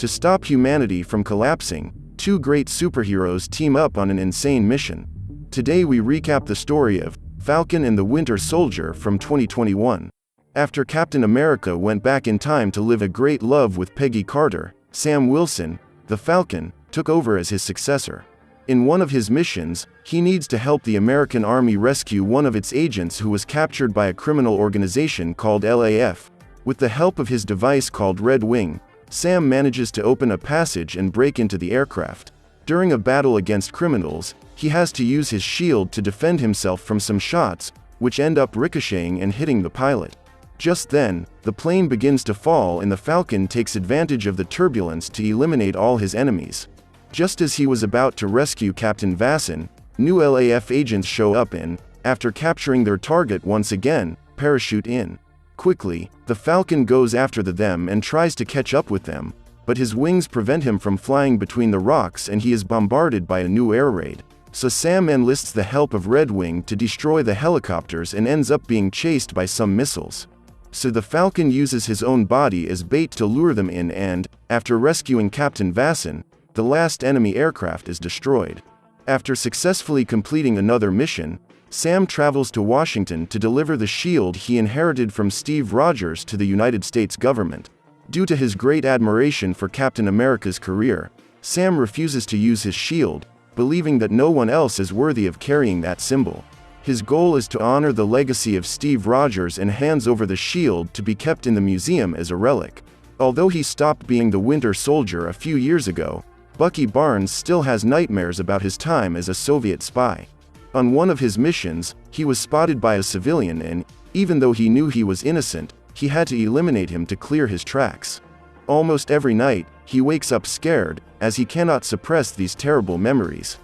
To stop humanity from collapsing, two great superheroes team up on an insane mission. Today we recap the story of Falcon and the Winter Soldier from 2021. After Captain America went back in time to live a great love with Peggy Carter, Sam Wilson, the Falcon, took over as his successor. In one of his missions, he needs to help the American Army rescue one of its agents who was captured by a criminal organization called LAF. With the help of his device called Red Wing, Sam manages to open a passage and break into the aircraft. During a battle against criminals, he has to use his shield to defend himself from some shots, which end up ricocheting and hitting the pilot. Just then, the plane begins to fall and the Falcon takes advantage of the turbulence to eliminate all his enemies. Just as he was about to rescue Captain Vasson, new LAF agents show up and, after capturing their target once again, parachute in. Quickly, the Falcon goes after them and tries to catch up with them, but his wings prevent him from flying between the rocks and he is bombarded by a new air raid. So Sam enlists the help of Red Wing to destroy the helicopters and ends up being chased by some missiles. So the Falcon uses his own body as bait to lure them in and, after rescuing Captain Vasson, the last enemy aircraft is destroyed. After successfully completing another mission, Sam travels to Washington to deliver the shield he inherited from Steve Rogers to the United States government. Due to his great admiration for Captain America's career, Sam refuses to use his shield, believing that no one else is worthy of carrying that symbol. His goal is to honor the legacy of Steve Rogers and hands over the shield to be kept in the museum as a relic. Although he stopped being the Winter Soldier a few years ago, Bucky Barnes still has nightmares about his time as a Soviet spy. On one of his missions, he was spotted by a civilian and, even though he knew he was innocent, he had to eliminate him to clear his tracks. Almost every night, he wakes up scared, as he cannot suppress these terrible memories.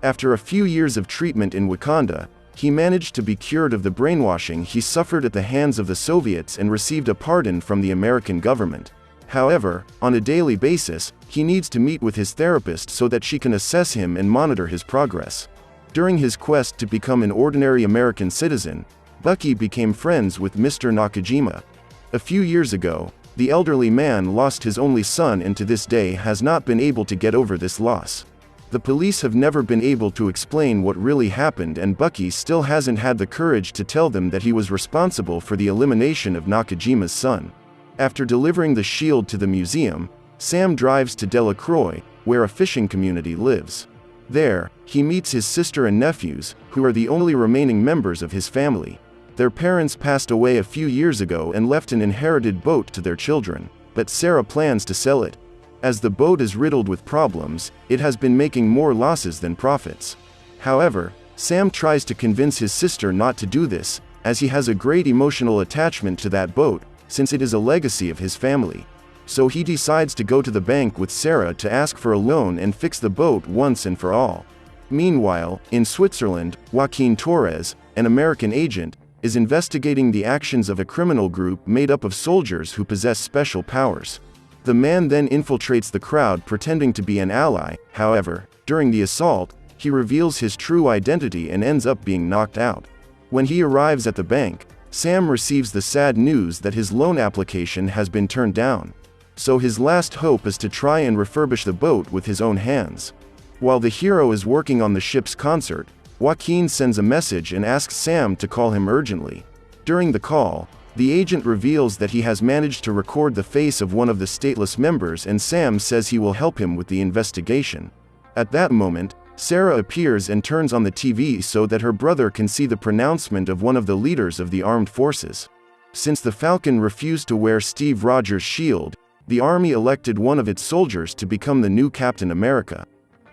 After a few years of treatment in Wakanda, he managed to be cured of the brainwashing he suffered at the hands of the Soviets and received a pardon from the American government. However, on a daily basis, he needs to meet with his therapist so that she can assess him and monitor his progress. During his quest to become an ordinary American citizen, Bucky became friends with Mr. Nakajima. A few years ago, the elderly man lost his only son and to this day has not been able to get over this loss. The police have never been able to explain what really happened and Bucky still hasn't had the courage to tell them that he was responsible for the elimination of Nakajima's son. After delivering the shield to the museum, Sam drives to Delacroix, where a fishing community lives. There, he meets his sister and nephews, who are the only remaining members of his family. Their parents passed away a few years ago and left an inherited boat to their children, but Sarah plans to sell it. As the boat is riddled with problems, it has been making more losses than profits. However, Sam tries to convince his sister not to do this, as he has a great emotional attachment to that boat, since it is a legacy of his family. So he decides to go to the bank with Sarah to ask for a loan and fix the boat once and for all. Meanwhile, in Switzerland, Joaquin Torres, an American agent, is investigating the actions of a criminal group made up of soldiers who possess special powers. The man then infiltrates the crowd pretending to be an ally. However, during the assault, he reveals his true identity and ends up being knocked out. When he arrives at the bank, Sam receives the sad news that his loan application has been turned down. So his last hope is to try and refurbish the boat with his own hands. While the hero is working on the ship's concert, Joaquin sends a message and asks Sam to call him urgently. During the call, the agent reveals that he has managed to record the face of one of the stateless members and Sam says he will help him with the investigation. At that moment, Sarah appears and turns on the TV so that her brother can see the pronouncement of one of the leaders of the armed forces. Since the Falcon refused to wear Steve Rogers' shield, the army elected one of its soldiers to become the new Captain America.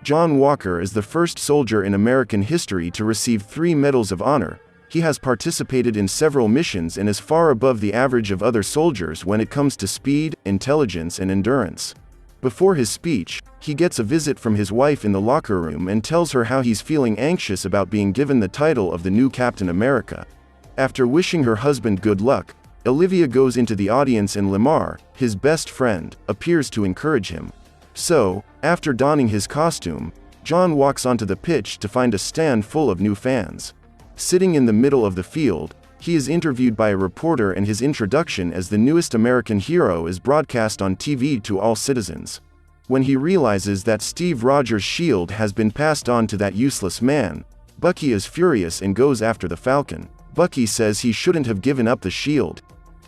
John Walker is the first soldier in American history to receive 3 Medals of Honor. He has participated in several missions and is far above the average of other soldiers when it comes to speed, intelligence, and endurance. Before his speech, he gets a visit from his wife in the locker room and tells her how he's feeling anxious about being given the title of the new Captain America. After wishing her husband good luck, Olivia goes into the audience and Lamar, his best friend, appears to encourage him. So, after donning his costume, John walks onto the pitch to find a stand full of new fans. Sitting in the middle of the field, he is interviewed by a reporter and his introduction as the newest American hero is broadcast on TV to all citizens. When he realizes that Steve Rogers' shield has been passed on to that useless man, Bucky is furious and goes after the Falcon. Bucky says he shouldn't have given up the shield,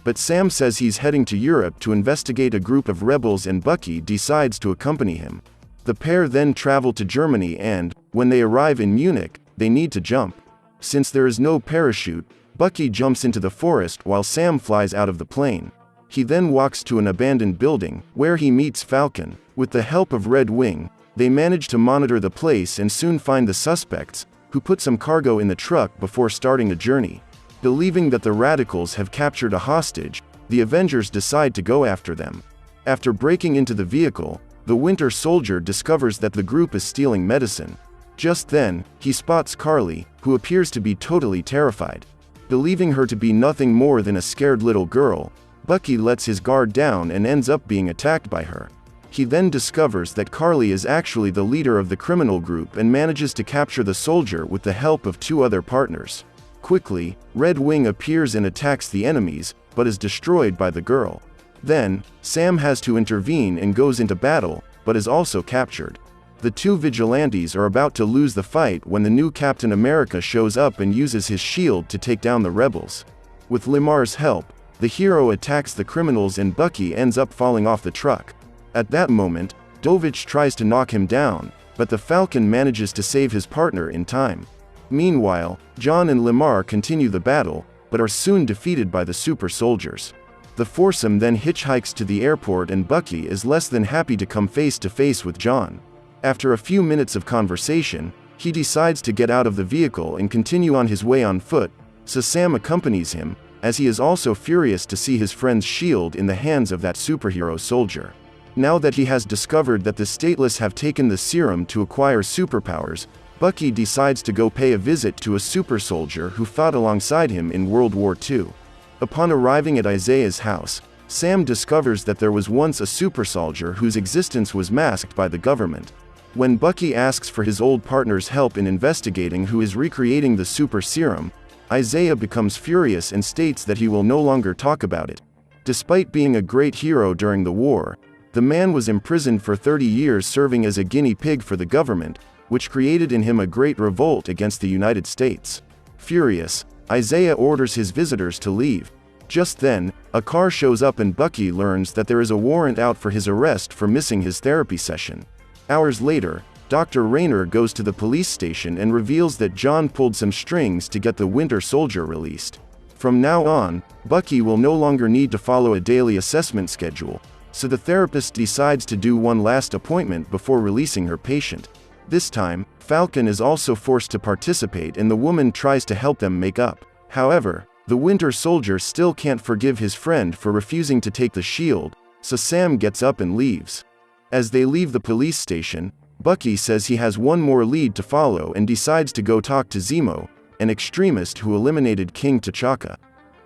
but Sam says he's heading to Europe to investigate a group of rebels and Bucky decides to accompany him. The pair then travel to Germany and, when they arrive in Munich, they need to jump. Since there is no parachute, Bucky jumps into the forest while Sam flies out of the plane. He then walks to an abandoned building, where he meets Falcon. With the help of Red Wing, they manage to monitor the place and soon find the suspects, who put some cargo in the truck before starting a journey. Believing that the radicals have captured a hostage, the Avengers decide to go after them. After breaking into the vehicle, the Winter Soldier discovers that the group is stealing medicine. Just then, he spots Karli, who appears to be totally terrified. Believing her to be nothing more than a scared little girl, Bucky lets his guard down and ends up being attacked by her. He then discovers that Karli is actually the leader of the criminal group and manages to capture the soldier with the help of 2 other partners. Quickly, Red Wing appears and attacks the enemies, but is destroyed by the girl. Then, Sam has to intervene and goes into battle, but is also captured. The 2 vigilantes are about to lose the fight when the new Captain America shows up and uses his shield to take down the rebels. With Limar's help, the hero attacks the criminals and Bucky ends up falling off the truck. At that moment, Dovich tries to knock him down, but the Falcon manages to save his partner in time. Meanwhile, John and Limar continue the battle, but are soon defeated by the super soldiers. The foursome then hitchhikes to the airport and Bucky is less than happy to come face to face with John. After a few minutes of conversation, he decides to get out of the vehicle and continue on his way on foot, so Sam accompanies him, as he is also furious to see his friend's shield in the hands of that superhero soldier. Now that he has discovered that the stateless have taken the serum to acquire superpowers, Bucky decides to go pay a visit to a super soldier who fought alongside him in World War II. Upon arriving at Isaiah's house, Sam discovers that there was once a super soldier whose existence was masked by the government. When Bucky asks for his old partner's help in investigating who is recreating the super serum, Isaiah becomes furious and states that he will no longer talk about it. Despite being a great hero during the war, the man was imprisoned for 30 years serving as a guinea pig for the government, which created in him a great revolt against the United States. Furious, Isaiah orders his visitors to leave. Just then, a car shows up and Bucky learns that there is a warrant out for his arrest for missing his therapy session. Hours later, Dr. Rayner goes to the police station and reveals that John pulled some strings to get the Winter Soldier released. From now on, Bucky will no longer need to follow a daily assessment schedule, so the therapist decides to do one last appointment before releasing her patient. This time, Falcon is also forced to participate and the woman tries to help them make up. However, the Winter Soldier still can't forgive his friend for refusing to take the shield, so Sam gets up and leaves. As they leave the police station, Bucky says he has one more lead to follow and decides to go talk to Zemo, an extremist who eliminated King T'Chaka.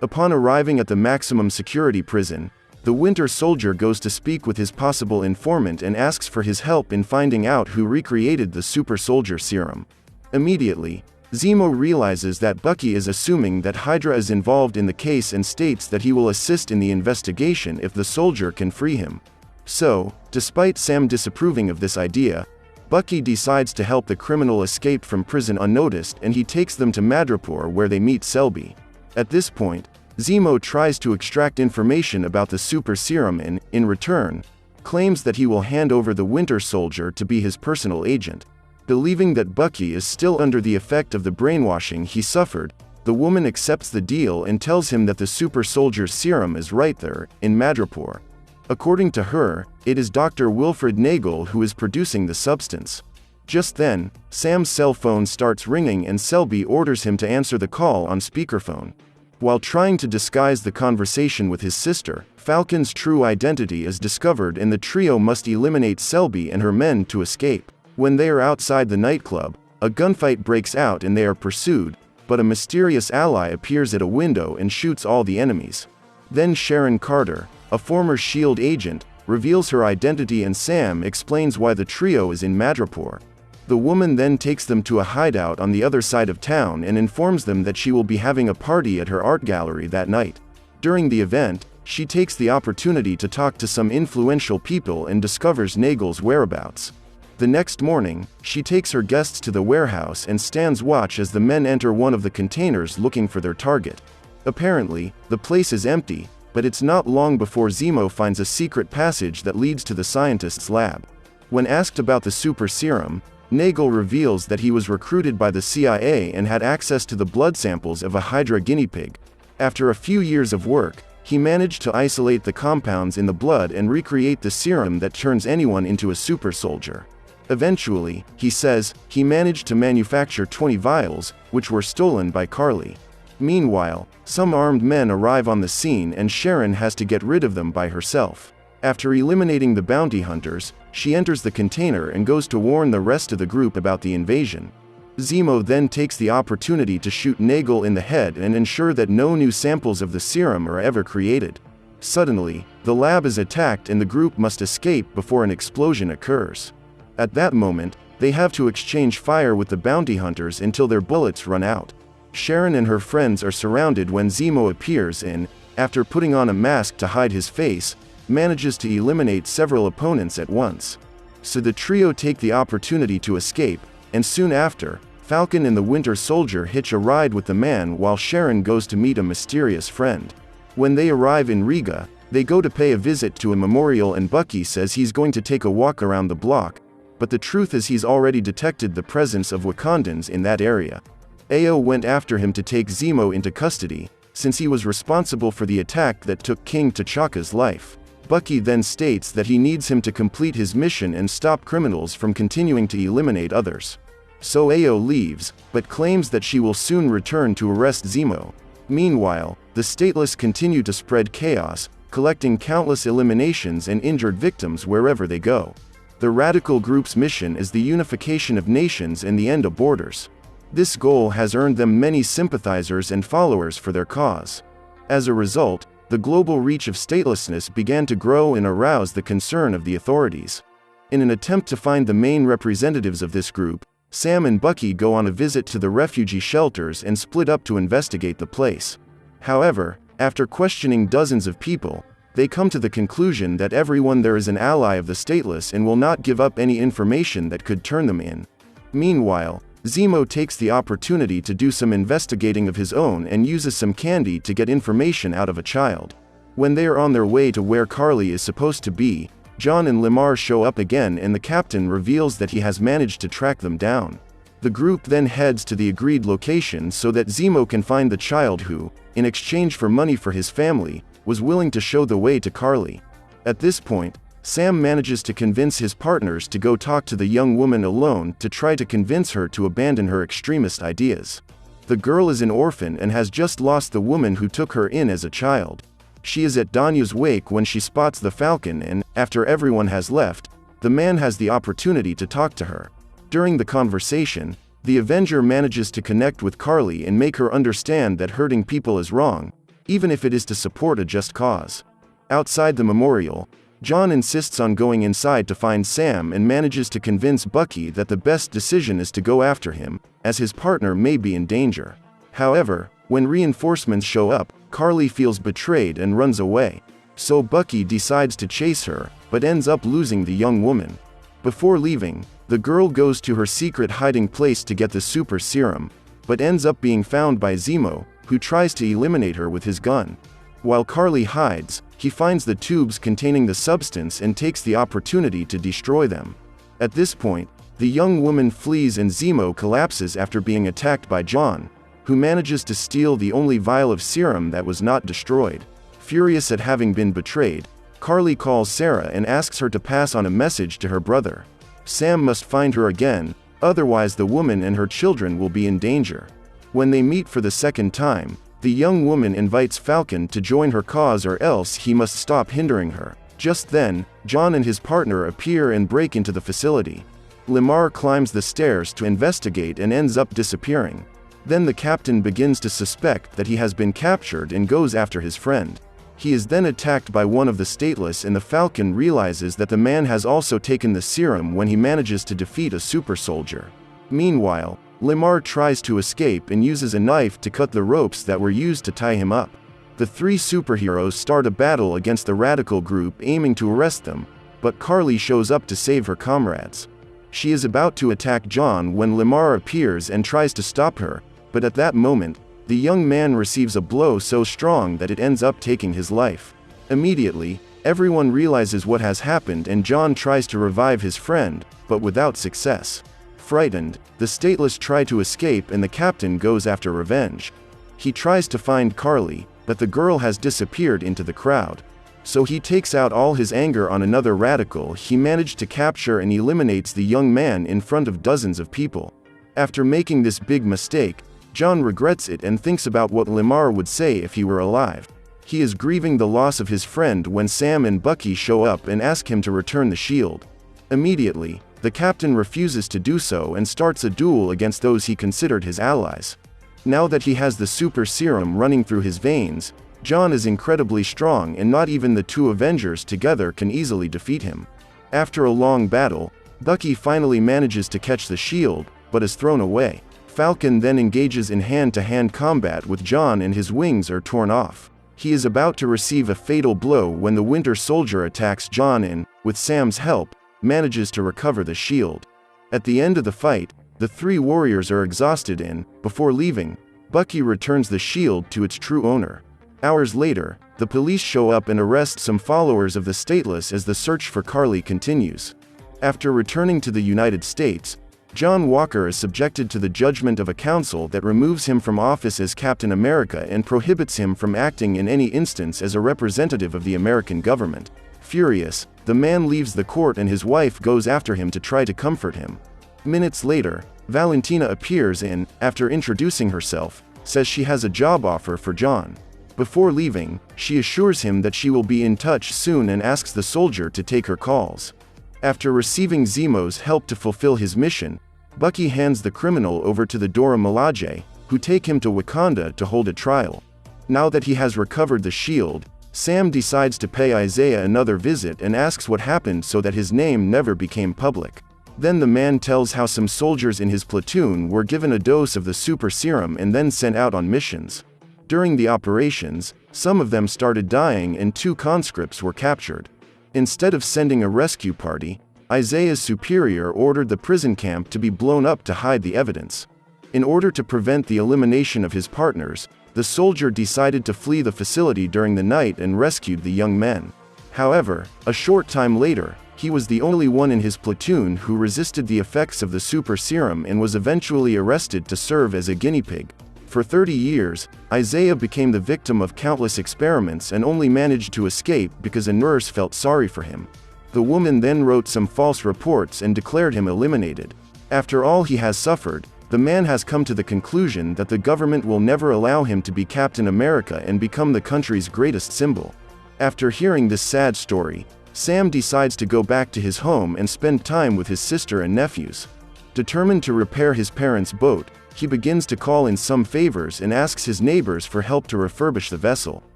Upon arriving at the maximum security prison, the Winter Soldier goes to speak with his possible informant and asks for his help in finding out who recreated the super soldier serum. Immediately, Zemo realizes that Bucky is assuming that Hydra is involved in the case and states that he will assist in the investigation if the soldier can free him. So, despite Sam disapproving of this idea, Bucky decides to help the criminal escape from prison unnoticed and he takes them to Madripoor where they meet Selby. At this point, Zemo tries to extract information about the super serum and, in return, claims that he will hand over the Winter Soldier to be his personal agent. Believing that Bucky is still under the effect of the brainwashing he suffered, the woman accepts the deal and tells him that the super soldier's serum is right there, in Madripoor. According to her, it is Dr. Wilfred Nagel who is producing the substance. Just then, Sam's cell phone starts ringing and Selby orders him to answer the call on speakerphone. While trying to disguise the conversation with his sister, Falcon's true identity is discovered and the trio must eliminate Selby and her men to escape. When they are outside the nightclub, a gunfight breaks out and they are pursued, but a mysterious ally appears at a window and shoots all the enemies. Then Sharon Carter, a former S.H.I.E.L.D. agent, reveals her identity and Sam explains why the trio is in Madripoor. The woman then takes them to a hideout on the other side of town and informs them that she will be having a party at her art gallery that night. During the event, she takes the opportunity to talk to some influential people and discovers Nagel's whereabouts. The next morning, she takes her guests to the warehouse and stands watch as the men enter one of the containers looking for their target. Apparently, the place is empty, but it's not long before Zemo finds a secret passage that leads to the scientist's lab. When asked about the super serum, Nagel reveals that he was recruited by the CIA and had access to the blood samples of a Hydra guinea pig. After a few years of work, he managed to isolate the compounds in the blood and recreate the serum that turns anyone into a super soldier. Eventually, he says, he managed to manufacture 20 vials, which were stolen by Karli. Meanwhile, some armed men arrive on the scene and Sharon has to get rid of them by herself. After eliminating the bounty hunters, she enters the container and goes to warn the rest of the group about the invasion. Zemo then takes the opportunity to shoot Nagel in the head and ensure that no new samples of the serum are ever created. Suddenly, the lab is attacked and the group must escape before an explosion occurs. At that moment, they have to exchange fire with the bounty hunters until their bullets run out. Sharon and her friends are surrounded when Zemo appears and, after putting on a mask to hide his face, manages to eliminate several opponents at once. So the trio take the opportunity to escape, and soon after, Falcon and the Winter Soldier hitch a ride with the man while Sharon goes to meet a mysterious friend. When they arrive in Riga, they go to pay a visit to a memorial and Bucky says he's going to take a walk around the block, but the truth is he's already detected the presence of Wakandans in that area. Ao went after him to take Zemo into custody, since he was responsible for the attack that took King T'Chaka's life. Bucky then states that he needs him to complete his mission and stop criminals from continuing to eliminate others. So Ao leaves, but claims that she will soon return to arrest Zemo. Meanwhile, the Stateless continue to spread chaos, collecting countless eliminations and injured victims wherever they go. The Radical Group's mission is the unification of nations and the end of borders. This goal has earned them many sympathizers and followers for their cause. As a result, the global reach of statelessness began to grow and arouse the concern of the authorities. In an attempt to find the main representatives of this group, Sam and Bucky go on a visit to the refugee shelters and split up to investigate the place. However, after questioning dozens of people, they come to the conclusion that everyone there is an ally of the stateless and will not give up any information that could turn them in. Meanwhile, Zemo takes the opportunity to do some investigating of his own and uses some candy to get information out of a child. When they are on their way to where Karli is supposed to be, John and Lemar show up again and the captain reveals that he has managed to track them down. The group then heads to the agreed location so that Zemo can find the child who, in exchange for money for his family, was willing to show the way to Karli. At this point, Sam manages to convince his partners to go talk to the young woman alone to try to convince her to abandon her extremist ideas. The girl is an orphan and has just lost the woman who took her in as a child. She is at Danya's wake when she spots the Falcon and, after everyone has left, the man has the opportunity to talk to her. During the conversation, the Avenger manages to connect with Karli and make her understand that hurting people is wrong, even if it is to support a just cause. Outside the memorial, John insists on going inside to find Sam and manages to convince Bucky that the best decision is to go after him, as his partner may be in danger. However, when reinforcements show up, Karli feels betrayed and runs away. So Bucky decides to chase her, but ends up losing the young woman. Before leaving, the girl goes to her secret hiding place to get the super serum, but ends up being found by Zemo, who tries to eliminate her with his gun. While Karli hides, he finds the tubes containing the substance and takes the opportunity to destroy them. At this point, the young woman flees and Zemo collapses after being attacked by John, who manages to steal the only vial of serum that was not destroyed. Furious at having been betrayed, Karli calls Sarah and asks her to pass on a message to her brother. Sam must find her again, otherwise the woman and her children will be in danger. When they meet for the second time, the young woman invites Falcon to join her cause or else he must stop hindering her. Just then, John and his partner appear and break into the facility. Lemar climbs the stairs to investigate and ends up disappearing. Then the captain begins to suspect that he has been captured and goes after his friend. He is then attacked by one of the stateless and the Falcon realizes that the man has also taken the serum when he manages to defeat a super soldier. Meanwhile, Lemar tries to escape and uses a knife to cut the ropes that were used to tie him up. The three superheroes start a battle against the radical group aiming to arrest them, but Karli shows up to save her comrades. She is about to attack John when Lamar appears and tries to stop her, but at that moment, the young man receives a blow so strong that it ends up taking his life. Immediately, everyone realizes what has happened and John tries to revive his friend, but without success. Frightened, the stateless try to escape and the captain goes after revenge. He tries to find Karli, but the girl has disappeared into the crowd. So he takes out all his anger on another radical he managed to capture and eliminates the young man in front of dozens of people. After making this big mistake, John regrets it and thinks about what Lamar would say if he were alive. He is grieving the loss of his friend when Sam and Bucky show up and ask him to return the shield. Immediately, the captain refuses to do so and starts a duel against those he considered his allies. Now that he has the super serum running through his veins, John is incredibly strong and not even the two Avengers together can easily defeat him. After a long battle, Bucky finally manages to catch the shield, but is thrown away. Falcon then engages in hand-to-hand combat with John and his wings are torn off. He is about to receive a fatal blow when the Winter Soldier attacks John and, with Sam's help, manages to recover the shield. At the end of the fight, the three warriors are exhausted and, before leaving, Bucky returns the shield to its true owner. Hours later, the police show up and arrest some followers of the Stateless as the search for Karli continues. After returning to the United States, John Walker is subjected to the judgment of a council that removes him from office as Captain America and prohibits him from acting in any instance as a representative of the American government. Furious, the man leaves the court and his wife goes after him to try to comfort him. Minutes later, Valentina appears and, after introducing herself, says she has a job offer for John. Before leaving, she assures him that she will be in touch soon and asks the soldier to take her calls. After receiving Zemo's help to fulfill his mission, Bucky hands the criminal over to the Dora Milaje, who take him to Wakanda to hold a trial. Now that he has recovered the shield, Sam decides to pay Isaiah another visit and asks what happened so that his name never became public. Then the man tells how some soldiers in his platoon were given a dose of the super serum and then sent out on missions. During the operations, some of them started dying and 2 conscripts were captured. Instead of sending a rescue party, Isaiah's superior ordered the prison camp to be blown up to hide the evidence. In order to prevent the elimination of his partners, the soldier decided to flee the facility during the night and rescued the young men. However, a short time later, he was the only one in his platoon who resisted the effects of the super serum and was eventually arrested to serve as a guinea pig. For 30 years, Isaiah became the victim of countless experiments and only managed to escape because a nurse felt sorry for him. The woman then wrote some false reports and declared him eliminated. After all he has suffered, the man has come to the conclusion that the government will never allow him to be Captain America and become the country's greatest symbol. After hearing this sad story, Sam decides to go back to his home and spend time with his sister and nephews. Determined to repair his parents' boat, he begins to call in some favors and asks his neighbors for help to refurbish the vessel.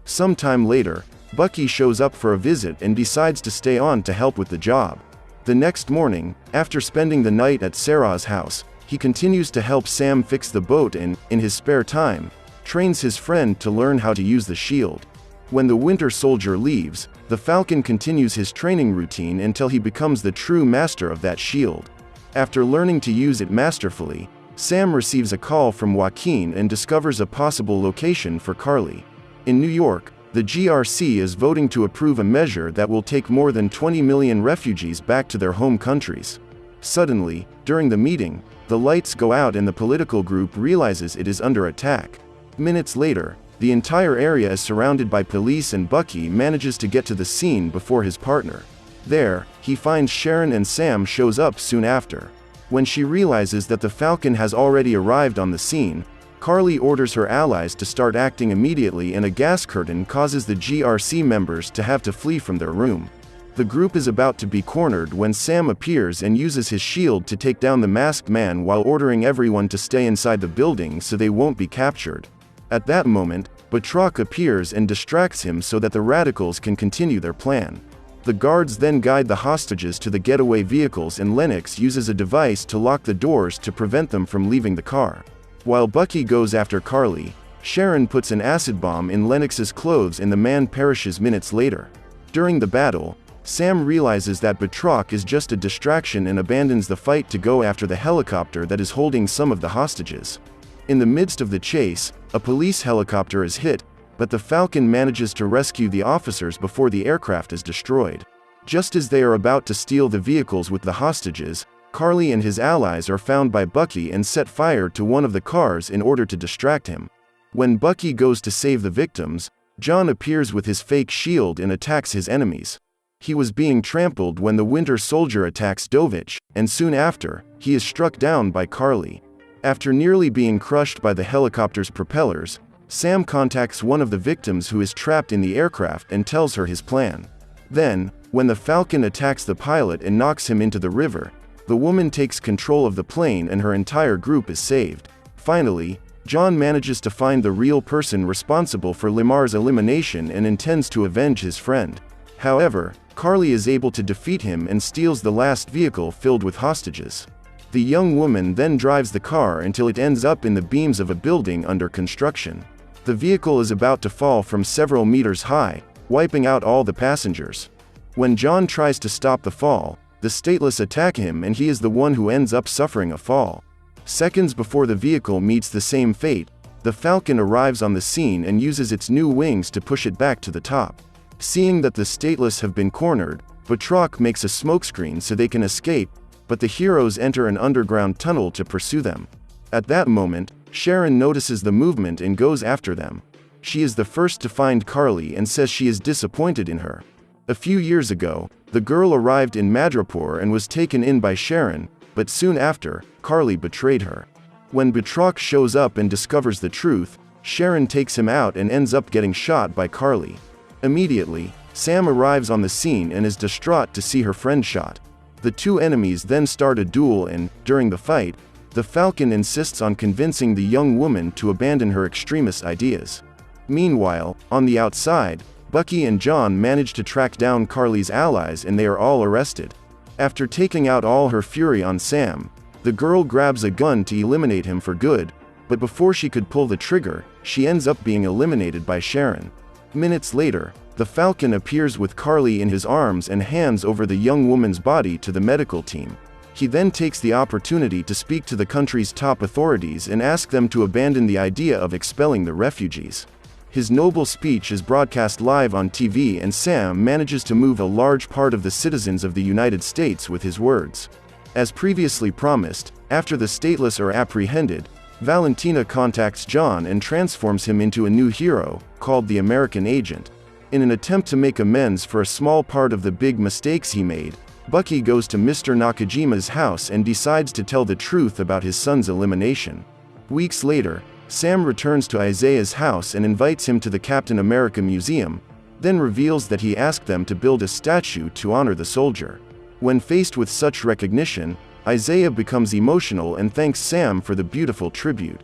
Sometime later, Bucky shows up for a visit and decides to stay on to help with the job. The next morning, after spending the night at Sarah's house, he continues to help Sam fix the boat and, in his spare time, trains his friend to learn how to use the shield. When the Winter Soldier leaves, the Falcon continues his training routine until he becomes the true master of that shield. After learning to use it masterfully, Sam receives a call from Joaquin and discovers a possible location for Karli. In New York, the GRC is voting to approve a measure that will take more than 20 million refugees back to their home countries. Suddenly, during the meeting, the lights go out and the political group realizes it is under attack. Minutes later, the entire area is surrounded by police and Bucky manages to get to the scene before his partner. There, he finds Sharon and Sam shows up soon after. When she realizes that the Falcon has already arrived on the scene, Karli orders her allies to start acting immediately and a gas curtain causes the GRC members to have to flee from their room. The group is about to be cornered when Sam appears and uses his shield to take down the masked man while ordering everyone to stay inside the building so they won't be captured. At that moment, Batroc appears and distracts him so that the radicals can continue their plan. The guards then guide the hostages to the getaway vehicles and Lennox uses a device to lock the doors to prevent them from leaving the car. While Bucky goes after Karli, Sharon puts an acid bomb in Lennox's clothes and the man perishes minutes later. During the battle, Sam realizes that Batroc is just a distraction and abandons the fight to go after the helicopter that is holding some of the hostages. In the midst of the chase, a police helicopter is hit, but the Falcon manages to rescue the officers before the aircraft is destroyed. Just as they are about to steal the vehicles with the hostages, Karli and his allies are found by Bucky and set fire to one of the cars in order to distract him. When Bucky goes to save the victims, John appears with his fake shield and attacks his enemies. He was being trampled when the Winter Soldier attacks Dovich, and soon after, he is struck down by Karli. After nearly being crushed by the helicopter's propellers, Sam contacts one of the victims who is trapped in the aircraft and tells her his plan. Then, when the Falcon attacks the pilot and knocks him into the river, the woman takes control of the plane and her entire group is saved. Finally, John manages to find the real person responsible for Limar's elimination and intends to avenge his friend. However, Karli is able to defeat him and steals the last vehicle filled with hostages. The young woman then drives the car until it ends up in the beams of a building under construction. The vehicle is about to fall from several meters high, wiping out all the passengers. When John tries to stop the fall, the stateless attack him and he is the one who ends up suffering a fall. Seconds before the vehicle meets the same fate, the Falcon arrives on the scene and uses its new wings to push it back to the top. Seeing that the stateless have been cornered, Batroc makes a smokescreen so they can escape, but the heroes enter an underground tunnel to pursue them. At that moment, Sharon notices the movement and goes after them. She is the first to find Karli and says she is disappointed in her. A few years ago, the girl arrived in Madripoor and was taken in by Sharon, but soon after, Karli betrayed her. When Batroc shows up and discovers the truth, Sharon takes him out and ends up getting shot by Karli. Immediately, Sam arrives on the scene and is distraught to see her friend shot. The two enemies then start a duel and, during the fight, the Falcon insists on convincing the young woman to abandon her extremist ideas. Meanwhile, on the outside, Bucky and John manage to track down Karli's allies and they are all arrested. After taking out all her fury on Sam, the girl grabs a gun to eliminate him for good, but before she could pull the trigger, she ends up being eliminated by Sharon. Minutes later, the Falcon appears with Karli in his arms and hands over the young woman's body to the medical team. He then takes the opportunity to speak to the country's top authorities and ask them to abandon the idea of expelling the refugees. His noble speech is broadcast live on TV and Sam manages to move a large part of the citizens of the United States with his words. As previously promised, after the stateless are apprehended, Valentina contacts John and transforms him into a new hero, called the American Agent. In an attempt to make amends for a small part of the big mistakes he made, Bucky goes to Mr. Nakajima's house and decides to tell the truth about his son's elimination. Weeks later, Sam returns to Isaiah's house and invites him to the Captain America Museum, then reveals that he asked them to build a statue to honor the soldier. When faced with such recognition, Isaiah becomes emotional and thanks Sam for the beautiful tribute.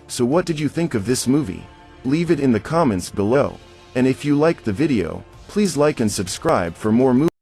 So what did you think of this movie? Leave it in the comments below. And if you liked the video, please like and subscribe for more movies.